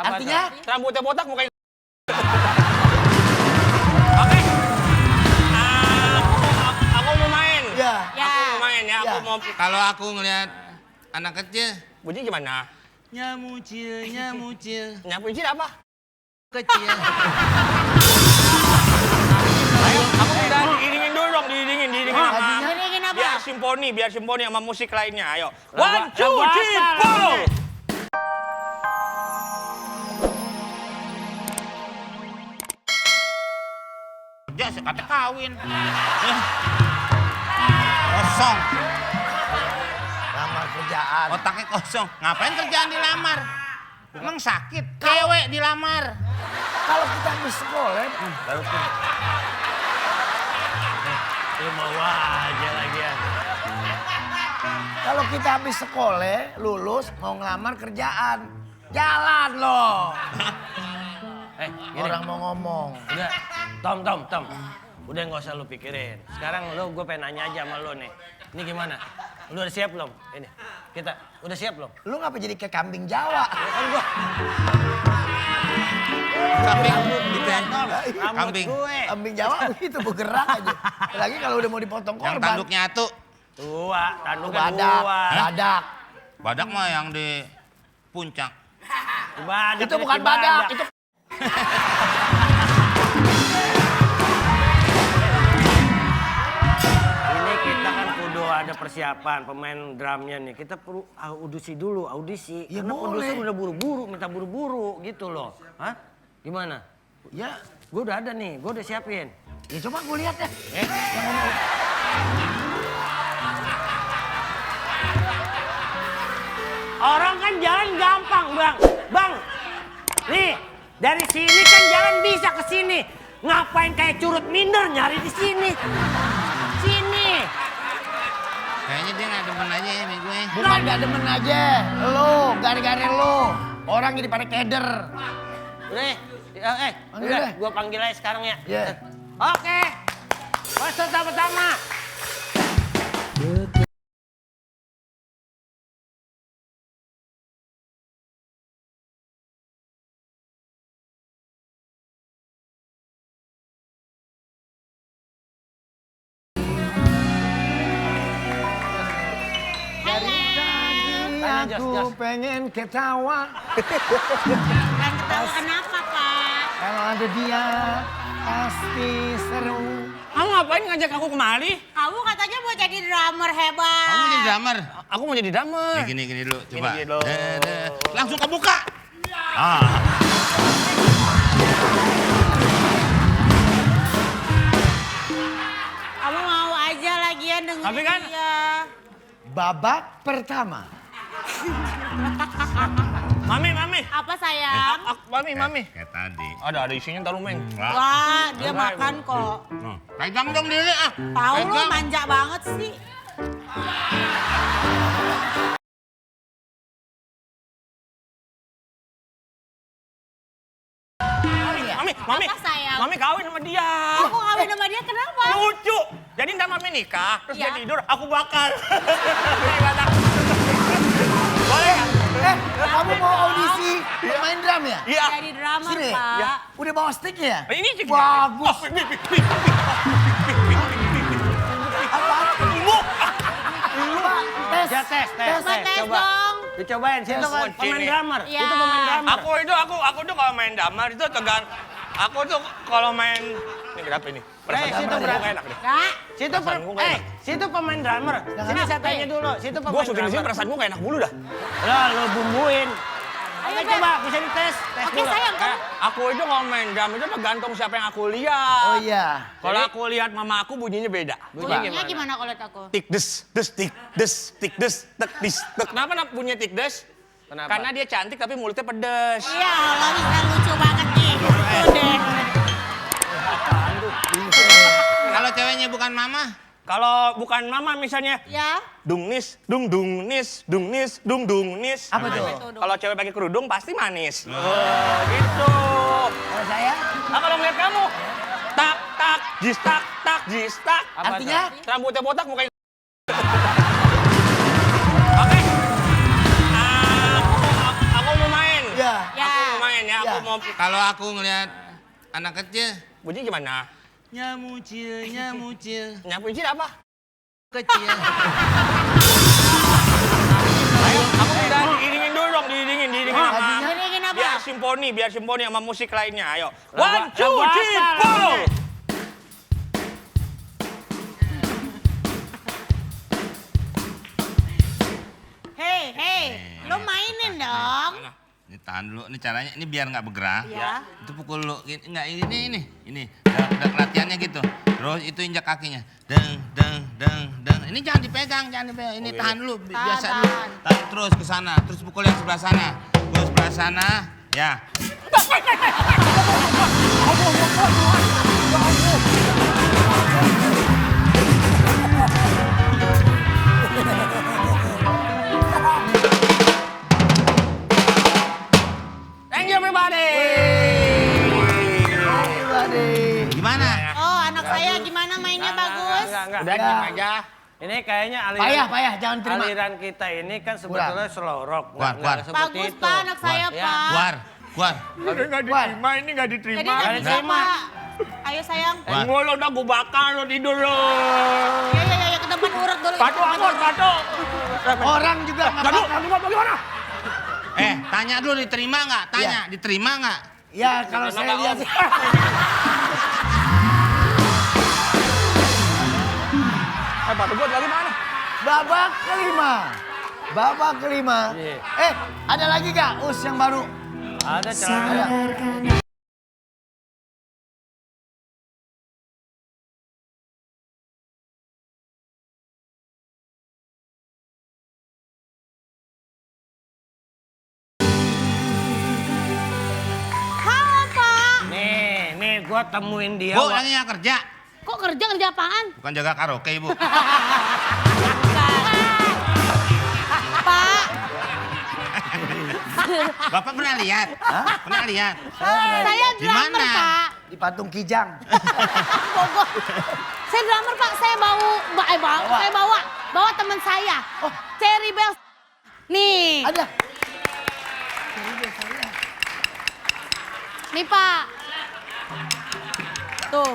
Artinya? Rambutnya botak, mukanya. Oke. Aku mau main. Ya. Aku mau main ya. Ya. Aku mau. Kalau aku ngelihat anak kecil, Bunyi gimana? nyamucil, nyamucil, Nyapuin sih apa? kecil. Ayo, aku udah diiringin dulu dong, diiringin sama. Iringin apa? Biar simfoni sama musik lainnya. Ayo. Lagu- 1, 2, lagu 3, apa? follow. Kerja kata kawin. Kosong, Lamar kerjaan. otaknya kosong. Ngapain kerjaan dilamar? Emang sakit? Cewek dilamar. Kalau kita habis sekolah, baru Lu mau aja lagian. kalau kita habis sekolah, lulus, mau ngelamar kerjaan. Jalan loh. Gini. Orang mau ngomong. Udah, Tom. Udah nggak usah lu pikirin. Sekarang gue pengen nanya aja sama lu nih. Ini gimana? Lu udah siap belum? Ini, kita udah siap belum? Lu ngapa jadi kayak kambing Jawa? Ya kan gua. Kambing gitu ya. Rambut Kambing. gue. Kambing Jawa begitu bergerak aja. Lagi kalau udah mau dipotong Yang korban. tanduknya atu. Tua, tanduknya Badak, tua. badak. Badak mah yang di puncak. Badak Itu bukan badak, itu Ini kita kan kudu ada persiapan pemain drumnya nih. Kita perlu audisi dulu, audisi. Ya Karena boleh. produser udah buru-buru, minta buru-buru gitu loh. Hah? Gimana? ya. Gue udah ada nih, gue udah siapin. Ya coba gue lihat ya. Orang kan jalan gampang, Bang. Bang, nih dari sini kan jalan bisa ke sini. Ngapain kayak curut minder nyari di sini? Sini. Kayaknya dia nggak demen aja ya sama gue. Bukan gak demen aja. Lu, gara-gara lu. Orang jadi pada keder. Udah, Panggil udah, deh. gue panggil aja sekarang ya. Iya. Oke, peserta pertama. Tanya, Aku Jos. pengen ketawa. Kan ketawa kenapa, Pak? Kalau ada dia, pasti seru. Kamu ngapain ngajak aku kemari? Kamu katanya mau jadi drummer hebat. Kamu jadi drummer. Aku mau jadi drummer. Ya, gini dulu, coba. Gini dulu. Langsung kebuka. Kamu mau aja lagian dengerin Tapi kan- dia. Babak pertama. Mami. Apa sayang? Mami. Kayak tadi. Ada isinya ntar lu, Meng. Wah, dia makan kok. Pegang dong diri ah. Tahu lu Pegang. manja banget sih. Mami. Apa, sayang? Mami kawin sama dia. Aku kawin sama dia kenapa? Lucu. Jadi ntar Mami nikah, terus Iya. dia tidur, aku bakal. Gimana? Boleh nggak? Kamu mau audisi pemain drum ya? Iya. Jadi drummer, Sini. Pak. Ya. Udah bawa sticknya ya? Ini sih. Bagus. Apa? Tes. Ya tes. Coba tes Coba. dong. Dicobain, situ Tes. kan pemain Sini. drummer. Iya. Itu pemain drummer. Aku tuh kalau main damar itu aku tuh kalau main ini kenapa ini? Situ Gua berapa? enak deh. Kak, Situ Perasaan gua nggak enak. situ pemain drummer. Sini saya tanya dulu, situ Gua pemain syuting di sini drummer. perasaan gua gak enak mulu dah. Lah, lu bumbuin. Ayo, Oke, Beb. coba bisa dites. Tes Oke, dulu. sayang. Kamu Aku itu kalau main drum itu tergantung siapa yang aku lihat. Oh iya. Kalau aku lihat mama aku bunyinya beda. bunyinya gimana kalau lihat aku? Tik des, tik des, tek dis, tek. Kenapa bunyinya tik des? Kenapa? Karena dia cantik tapi mulutnya pedes. Iya, Allah bisa lucu banget nih. Tuh deh. Kalau ceweknya bukan mama, Kalau bukan mama misalnya, Ya. dung nis, dung nis. Apa tuh? Kalau cewek pakai kerudung pasti manis. Oh, gitu. Kalau saya? Kalau ngeliat kamu, tak, jis, tak. Artinya? Rambutnya botak, mukanya. Oke. Aku mau main. Ya. Ya. Aku mau main Kalau aku ngelihat anak kecil, bunyi gimana? nyamucil, nyamucil, Nyapuin apa? kecil. Ayo, aku udah diiringin dulu dong, diiringin sama. Iringin apa? Biar simfoni sama musik lainnya. Ayo. Lagu- 1, 2, lagu 3, apa? follow. Hei, lo mainin dong. Ini tahan dulu, ini caranya, ini biar nggak bergerak. Ya. Itu pukul lu, nggak ini. Udah latihannya gitu. Terus itu injak kakinya. Deng. Ini jangan dipegang. Ini tahan dulu, biasa Tahan. dulu. Tahan terus ke sana, terus pukul yang sebelah sana. Pukul sebelah sana, ya. Thank you everybody. Gimana? Oh, anak saya gimana mainnya bagus? Enggak. Udah Ya. diem aja. Ini kayaknya Payah, jangan terima. aliran kita ini kan sebetulnya slow rock. Keluar. seperti Bagus itu. Pak anak saya Ya. Pak. Keluar. Nggak diterima, ini nggak diterima. Jadi nggak bisa Pak. Ayo sayang. Wah. Lo udah gue bakar lo tidur lo. Ya ke depan urut dulu. Patu. Orang juga nggak Aduh, bakal. bagaimana? Tanya dulu diterima nggak? Tanya, diterima nggak? Ya kalau saya lihat sih. Patu gue lagi mana? Babak kelima. Iya. Ada lagi gak yang baru? Ada celana. Ada. Halo Pak. Nih gua temuin dia. Bu, lagi nggak kerja? Kok kerja apaan? Bukan jaga karaoke, Bu. Pak, Bapak pernah lihat? Pernah lihat? saya Di drummer mana? Pak. Di patung Kijang. Bogor. Saya drummer Pak, saya bawa teman saya. Oh. Cherry Bell. Nih, Ada. nih Pak. Tuh.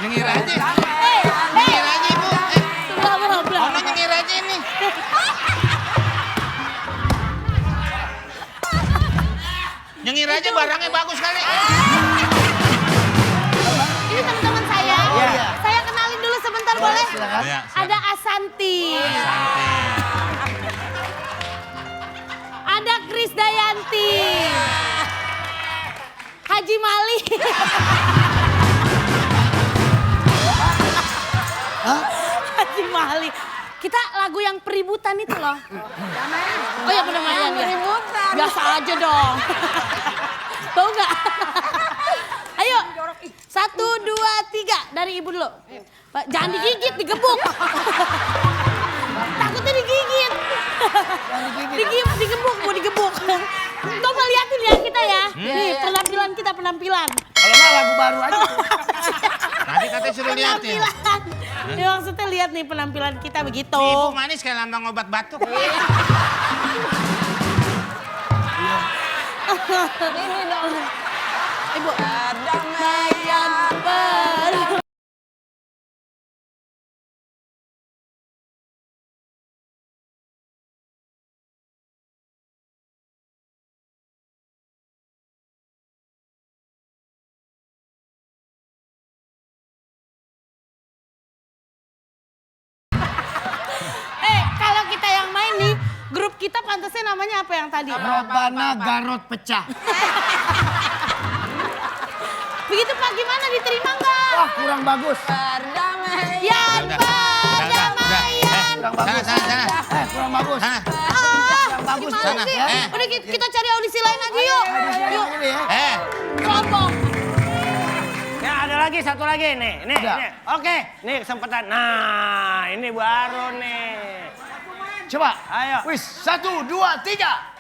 Nyengir aja. Hei, Nyengir aja, Ibu. Belum. Ono nyengir aja ini. Nyengir aja barangnya bagus kali. Ini teman-teman saya. Iya. Saya kenalin dulu sebentar boleh? Silakan. Ya, Ada Asanti. Ada Krisdayanti. Haji Mali. Haji Mali. Kita lagu yang peributan itu loh. Oh ya benar-benar peributan. Biasa aja dong. Tahu nggak? Ayo. 1, 2, 3 dari ibu dulu. Pak, jangan digigit, digebuk. Takutnya digigit. Digebuk, mau digebuk. Coba liatin ya kita ya. Nih penampilan kita penampilan. Kalau nggak lagu baru aja. Tadi katanya suruh liatin. Penampilan. Ya, maksudnya lihat nih penampilan kita begitu. Ibu manis kayak lambang obat batuk. Ini dong. Ibu. Perdamaian baru. Kalau kita yang main nih, grup kita pantasnya namanya apa yang tadi? Robana Garot pecah. Begitu Pak, gimana diterima nggak? Wah kurang bagus. Perdamaian, Udah. perdamaian. Kurang bagus. Sana. Kurang bagus. Sana. Kurang bagus. Gimana Sana. sih? Eh. Udah kita cari audisi lain aja yuk. Yuk, Ini ya. sombong. Ya ada lagi satu lagi nih. Ada. Nih. Oke, nih kesempatan. Nah, ini baru nih. Coba. Ayo. Wis 1, 2, 3.